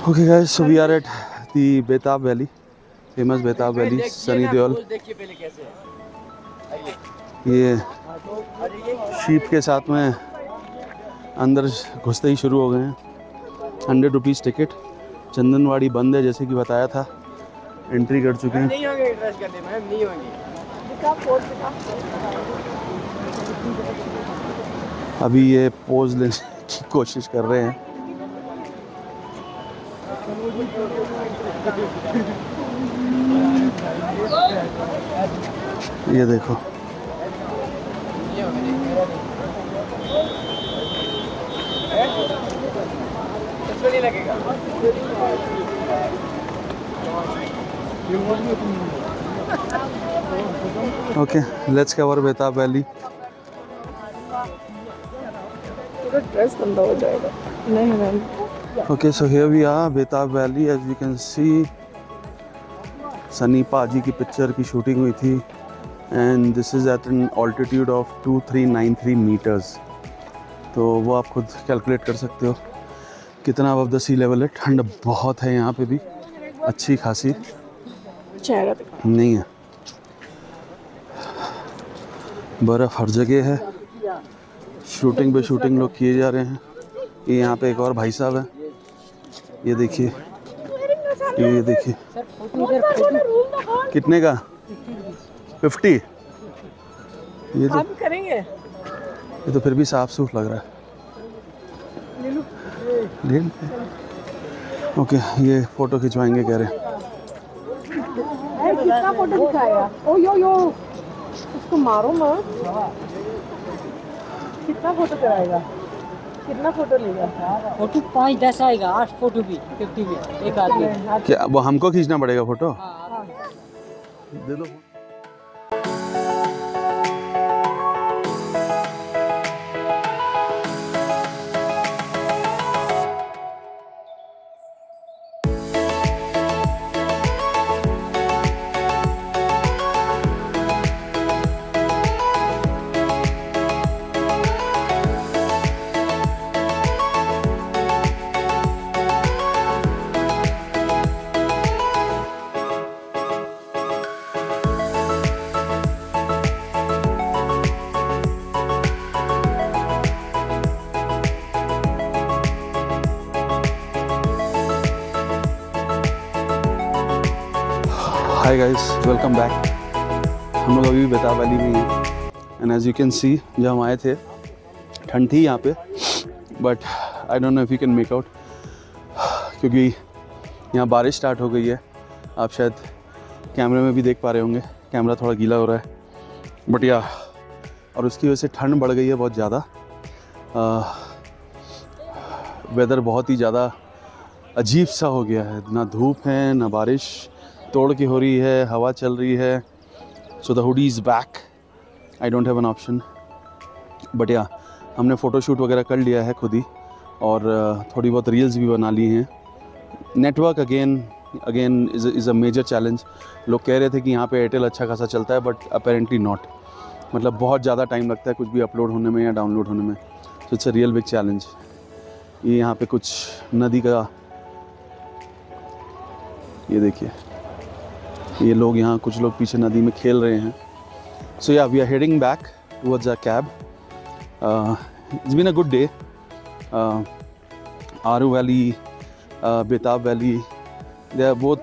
Okay guys, so we are at the Betab Valley, famous Betab Valley, Sunny Deol। ये sheep के साथ में अंदर घुसते ही शुरू हो गए हैं। 100 रुपीज़ टिकट। चंदनवाड़ी बंद है जैसे कि बताया था, एंट्री कर चुके हैं। नहीं होंगे इंटरेस्ट करने में, नहीं होंगे। अभी ये पोज लेने की कोशिश कर रहे हैं। ये देखो, इसमें नहीं लगेगा। ओके, लेट्स कवर बेताब वैली। ड्रेस गंदा हो जाएगा। नहीं। Okay, so here we are, Betab Valley. As you can see, Sunny पाजी की पिक्चर की शूटिंग हुई थी, and this is at an altitude of 2393 meters. तो वो आप खुद कैलकुलेट कर सकते हो कितना above the sea level है। ठंड बहुत है यहाँ पे भी, अच्छी खासी नहीं है, बर्फ़ हर जगह है। शूटिंग पे शूटिंग लोग किए जा रहे हैं। ये यहाँ पे एक और भाई साहब है, ये देखिए, ये देखिए कितने का 50। ये तो करेंगे, ये तो फिर भी साफ सूफ लग रहा है। ले लो। ओके, ये फोटो खिंचवाएंगे कह रहे हैं। कितना फोटो खिंचाया? ओ यो उसको मारो मत। कितना फोटो कराएगा? कितना फोटो लेगा? फोटो 5-10 आएगा, 8 फोटो भी, 50 भी, एक आदमी। क्या वो हमको खींचना पड़ेगा फोटो? दे दो। Hi guys, welcome back. हम लोग अभी बेताब वैली में हैं, and as you can see जब हम आए थे ठंड थी यहाँ पे, but I don't know if you can make out, क्योंकि यहाँ बारिश स्टार्ट हो गई है। आप शायद कैमरे में भी देख पा रहे होंगे, कैमरा थोड़ा गीला हो रहा है, बट या और उसकी वजह से ठंड बढ़ गई है बहुत ज़्यादा। वेदर बहुत ही ज़्यादा अजीब सा हो गया है, ना धूप है ना बारिश तोड़ के हो रही है, हवा चल रही है। So the hoodie is back, I don't have an option, but या हमने फ़ोटोशूट वगैरह कर लिया है खुद ही, और थोड़ी बहुत रील्स भी बना ली हैं। Network again is a major challenge. लोग कह रहे थे कि यहाँ पे एयरटेल अच्छा खासा चलता है, बट अपेरेंटली नॉट। मतलब बहुत ज़्यादा टाइम लगता है कुछ भी अपलोड होने में या डाउनलोड होने में। So it's a real big challenge. ये यहाँ पे कुछ नदी का, ये देखिए, ये लोग यहाँ कुछ लोग पीछे नदी में खेल रहे हैं। So yeah we are heading back towards our cab. It's been a good day. Aru valley, Betaab valley, they are both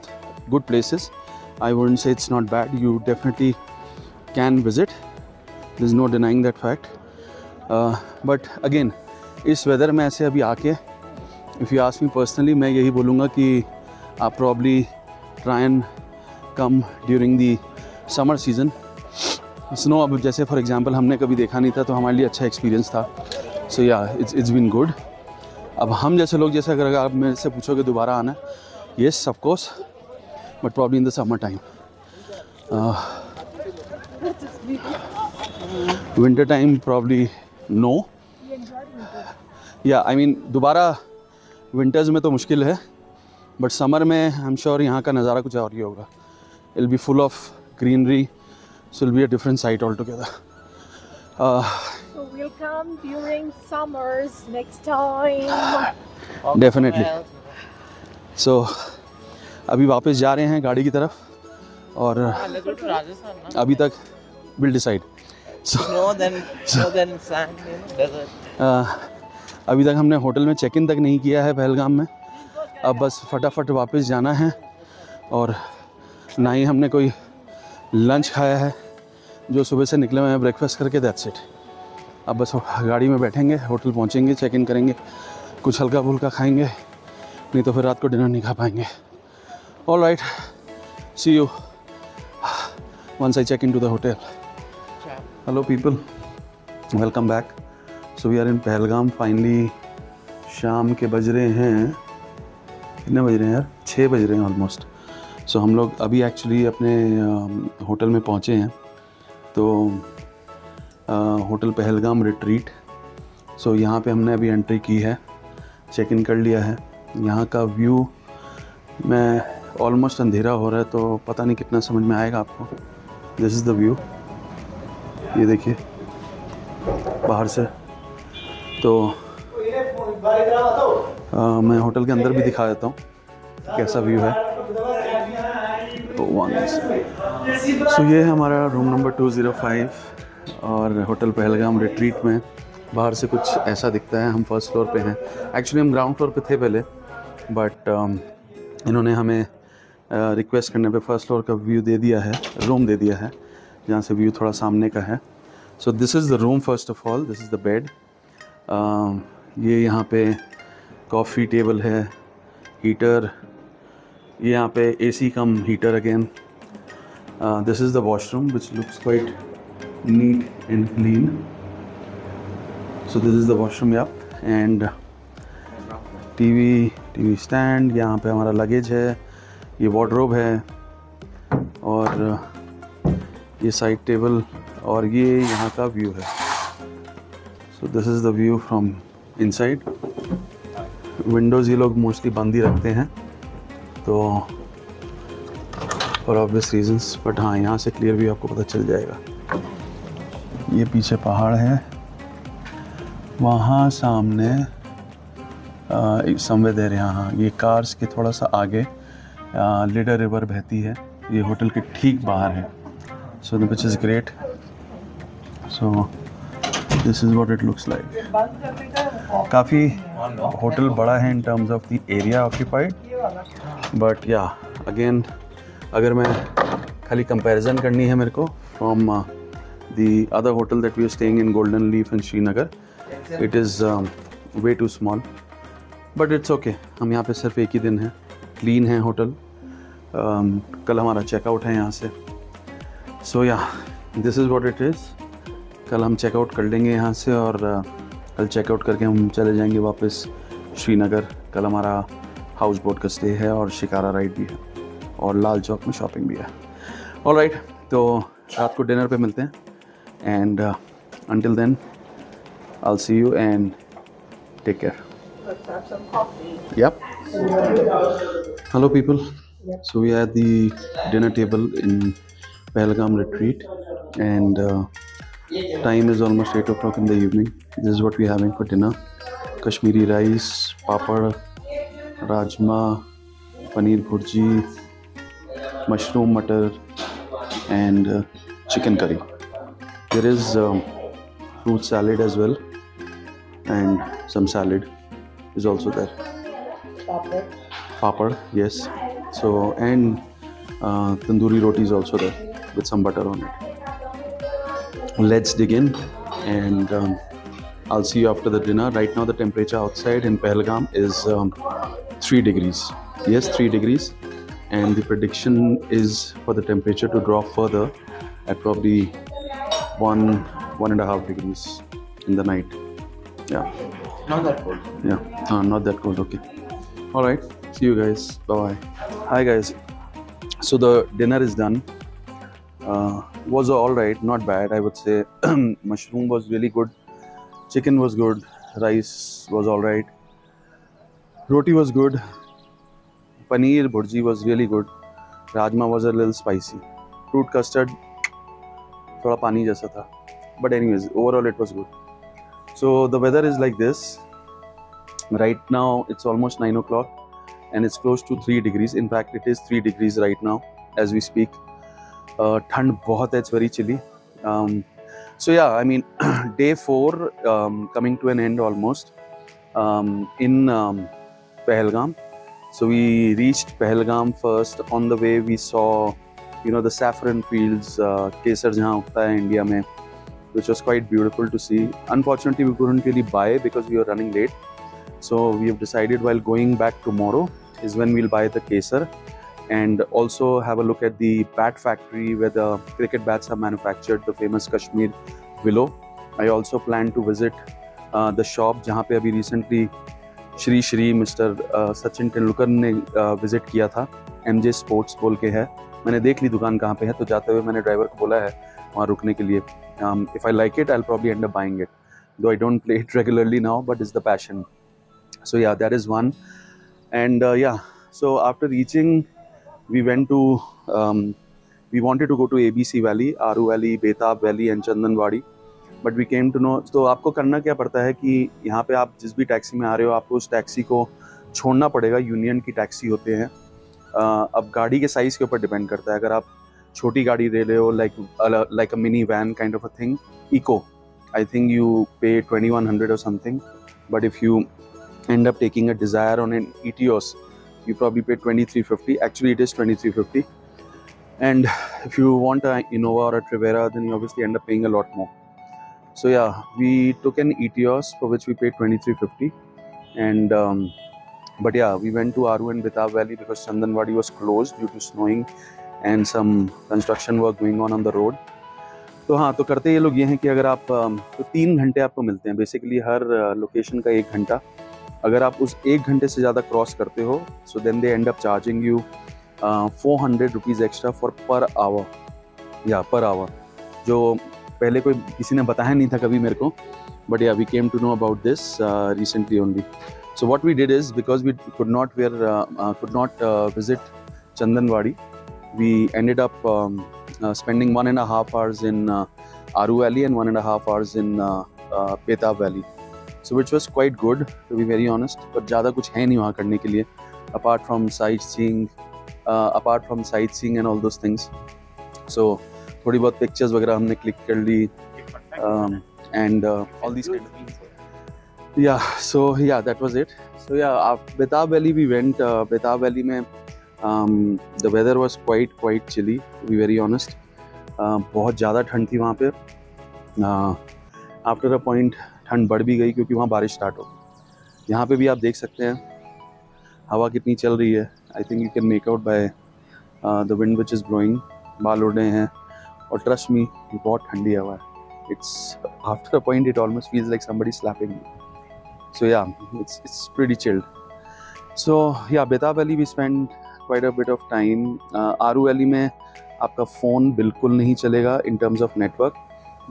good places. I wouldn't say it's not bad, you definitely can visit, there is no denying that fact. But again इस weather में ऐसे अभी आके, if you ask me personally, मैं यही बोलूँगा कि आप probably try and come during the summer season. Snow अब जैसे फॉर एग्जांपल हमने कभी देखा नहीं था, तो हमारे लिए अच्छा एक्सपीरियंस था। सो या इट्स बीन गुड। अब हम जैसे लोग, जैसे अगर आप मेरे से पूछोगे दोबारा आना, yes of course, but probably in the summer time. Winter time probably no. Yeah I mean दोबारा विंटर्स में तो मुश्किल है, बट समर में आई एम श्योर यहाँ का नज़ारा कुछ और ही होगा। It'll be full of greenery, so it'll be a different sight altogether. So we'll come during summers next time. Definitely. सो अभी वापस जा रहे हैं गाड़ी की तरफ और अभी तक विल डिसाइड। अभी तक हमने होटल में चेक इन तक नहीं किया है पहलगाम में। अब बस फटाफट वापस जाना है और ना ही हमने कोई लंच खाया है, जो सुबह से निकले हुए हैं ब्रेकफास्ट करके, दैट्स इट। अब बस गाड़ी में बैठेंगे, होटल पहुंचेंगे, चेक इन करेंगे, कुछ हल्का फुल्का खाएंगे, नहीं तो फिर रात को डिनर नहीं खा पाएंगे। All right, see you once I check into the hotel. Hello people, welcome back. So we are in Pahalgam finally. शाम के बज रहे हैं, कितने बज रहे हैं यार? 6 बज रहे हैं ऑलमोस्ट। सो हम लोग अभी एक्चुअली अपने होटल में पहुँचे हैं। तो होटल पहलगाम रिट्रीट। सो यहाँ पे हमने अभी एंट्री की है, चेक इन कर लिया है। यहाँ का व्यू मैं ऑलमोस्ट अंधेरा हो रहा है तो पता नहीं कितना समझ में आएगा आपको। दिस इज़ द व्यू, ये देखिए बाहर से। तो मैं होटल के अंदर भी दिखा देता हूँ कैसा व्यू है। तो सो ये है हमारा रूम नंबर 205 और होटल पहलगाम रिट्रीट में बाहर से कुछ ऐसा दिखता है। हम फर्स्ट फ्लोर पे हैं, एक्चुअली हम ग्राउंड फ्लोर पे थे पहले, बट इन्होंने हमें रिक्वेस्ट करने पे फर्स्ट फ्लोर का व्यू दे दिया है, रूम दे दिया है जहाँ से व्यू थोड़ा सामने का है। सो this is the room first of all, this is the bed. ये यहाँ पे कॉफ़ी टेबल है, हीटर, ये यहाँ पे AC come heater again. This is the washroom which looks quite neat and clean. So this is the washroom या and TV stand. यहाँ पे हमारा लगेज है, ये वार्डरोब है और ये साइड टेबल और ये यहाँ का व्यू है। सो this is the view from inside. Windows ये लोग मोस्टली बंद ही रखते हैं तो फॉर ऑब्वियस रीजंस, बट हाँ यहाँ से क्लियर व्यू आपको पता चल जाएगा। ये पीछे पहाड़ है, वहाँ सामने समवेयर देर, यहाँ ये कार्स के थोड़ा सा आगे लिडर रिवर बहती है। ये होटल के ठीक बाहर है। So which is great. So this is what it looks like. काफ़ी होटल बड़ा है in terms of the area occupied, but yeah again अगर मैं खाली कंपैरिजन करनी है मेरे को from the other hotel that we are staying in Golden Leaf in Srinagar, it is way too small, but it's okay. हम यहाँ पे सिर्फ एक ही दिन है, क्लीन है होटल। कल हमारा चेकआउट है यहाँ से। सो या this is what it is. कल हम चेकआउट कर लेंगे यहाँ से और कल चेकआउट करके हम चले जाएंगे वापस श्रीनगर। कल हमारा हाउस बोट का स्टे है और शिकारा राइड भी है और लाल चौक में शॉपिंग भी है। ऑल राइट, तो रात को डिनर पे मिलते हैं and until then I will see you and take care. Let's have some coffee. Yep. Hello people. So we are at the dinner table in Pahalgam retreat and time is almost 8 o'clock in the evening. This is what we are having for dinner. Kashmiri rice, papad, rajma, paneer bhurji, mushroom matar and chicken curry. There is fruit salad as well and some salad is also there. Papad, yes. So and tandoori roti is also there with some butter on it. Let's dig in and I'll see you after the dinner. Right now the temperature outside in Pahalgam is 3 degrees. Yes, 3 degrees, and the prediction is for the temperature to drop further at probably 1.5 degrees in the night. Yeah. Not that cold. Yeah, not that cold. Okay. All right. See you guys. Bye bye. Hi guys. So the dinner is done. Was all right, not bad. I would say mushroom was really good. Chicken was good. Rice was all right. Roti was good. Paneer bhurji was really good. Rajma was a little spicy. Fruit custard थोड़ा पानी जैसा था. But anyways, overall it was good. So the weather is like this. Right now it's almost 9 o'clock and it's close to 3 degrees. In fact, it is 3 degrees right now as we speak. ठंड बहुत है, it's very chilly. So yeah, I mean, day 4 coming to an end almost in Pahalgam. So we reached Pahalgam first. On the way we saw, you know, the saffron fields, केसर जहाँ उगता है India में, which was quite beautiful to see. Unfortunately, we couldn't really buy because we were running late. So we have decided while going back tomorrow is when we'll buy the kesar, and also have a look at the bat factory where the cricket bats are manufactured, the famous Kashmir Willow. I also plan to visit the shop जहाँ पे अभी recently Shri mister Sachin Tendulkar ने visit किया था. MJ Sports बोल के है. मैंने देख ली दुकान कहाँ पे है, तो जाते हुए मैंने ड्राइवर को बोला है वहाँ रुकने के लिए. If I like it, I'll probably end up buying it. Though I don't play it regularly now, but it's the passion. So yeah, that is one. And yeah, so after reaching, we went to, we wanted to go to ABC Valley, Aru Valley, Betab Valley and Chandanwadi. But we came to know, तो आपको करना क्या पड़ता है कि यहाँ पे आप जिस भी टैक्सी में आ रहे हो, आपको उस टैक्सी को छोड़ना पड़ेगा. यूनियन की टैक्सी होते हैं. अब गाड़ी के साइज़ के ऊपर डिपेंड करता है. अगर आप छोटी गाड़ी ले रहे हो, like a mini van kind of a thing, eco, I think you pay 2100 or something. But if you end up taking a Desire on an Etios, you probably pay 2350. Actually, it is 2350. And if you want an Innova or a Trivera, then you obviously end up paying a lot more. So yeah, we took an Etios for which we paid 2350. And but yeah, we went to Aru and Betab Valley because Chandanwadi was closed due to snowing and some construction work going on the road. तो हाँ, तो करते ये लोग ये हैं कि अगर आप तो 3 घंटे आपको मिलते हैं बेसिकली हर लोकेशन का 1 घंटा. अगर आप उस 1 घंटे से ज़्यादा क्रॉस करते हो, so then they end up charging you 400 rupees extra for per hour, या पर आवर, जो पहले कोई किसी ने बताया नहीं था कभी मेरे को. But yeah we came to know about this recently only. So what we did is, because we could not visit Chandanwadi, we ended up spending 1.5 hours in Aru Valley and 1.5 hours in Betab Valley. So which was quite good, to be very honest. But ज़्यादा कुछ है नहीं वहाँ करने के लिए, apart from sightseeing and all those things. So थोड़ी बहुत pictures वगैरह हमने click कर ली, and all these kind of things. Yeah, so yeah, that was it. So yeah, Betab Valley we went. Betab Valley में the weather was quite chilly, to be very honest. बहुत ज़्यादा ठंड थी वहाँ पे. After a point ठंड बढ़ भी गई क्योंकि वहाँ बारिश स्टार्ट हो गई. यहाँ पे भी आप देख सकते हैं हवा कितनी चल रही है. I think you can make out by the wind which is blowing. बाल उड़ रहे हैं और trust me, बहुत ठंडी हवा है. It's after a point it almost feels like somebody slapping me. So yeah, it's pretty chilled. So yeah, Betab Valley we spent quite a bit of time. Aru Valley में आपका phone बिल्कुल नहीं चलेगा in terms of network.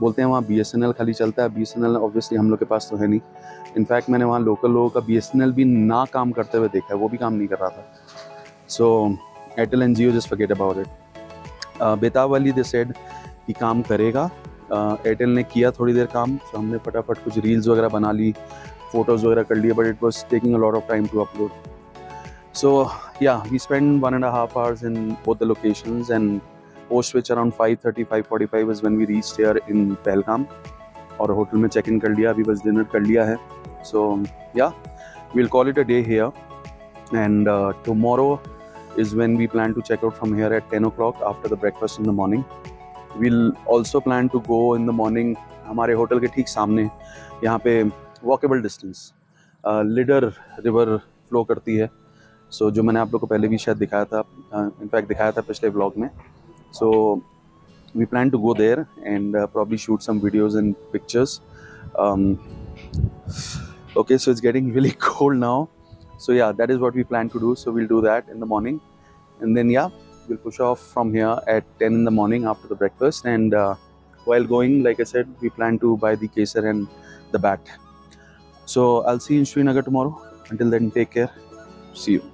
बोलते हैं वहाँ BSNL खाली चलता है. BSNL obviously हम लोग के पास तो है नहीं. In fact मैंने वहाँ लोकल लोगों का BSNL भी ना काम करते हुए देखा है, वो भी काम नहीं कर रहा था. So Airtel and Jio just forget about it. Betab Valley they said कि काम करेगा. एयरटेल ने किया थोड़ी देर काम, तो हमने फटाफट कुछ रील्स वगैरह बना ली, फोटोज़ वगैरह कर लिए, but it was taking a lot of time to upload. So yeah we spend 1.5 hours in both the locations, and post which around 5:30 5:45 is when we reached here in Pahalgam. और hotel में check in कर लिया, अभी बस dinner कर लिया है. सो या we'll call it a day here, and tomorrow is when we plan to check out from here at 10 o'clock after the breakfast in the morning. We'll also plan to go in the morning. हमारे hotel के ठीक सामने यहाँ पे walkable distance leader river flow करती है. सो जो मैंने आप लोग को पहले भी शायद दिखाया था, इनफैक्ट दिखाया था पिछले व्लॉग में. So we plan to go there and probably shoot some videos and pictures. Okay, so it's getting really cold now. So yeah, that is what we plan to do. So we'll do that in the morning, and then yeah, we'll push off from here at 10 in the morning after the breakfast. And while going, like I said, we plan to buy the kesar and the bat. So I'll see you in Srinagar tomorrow. Until then, take care. See you.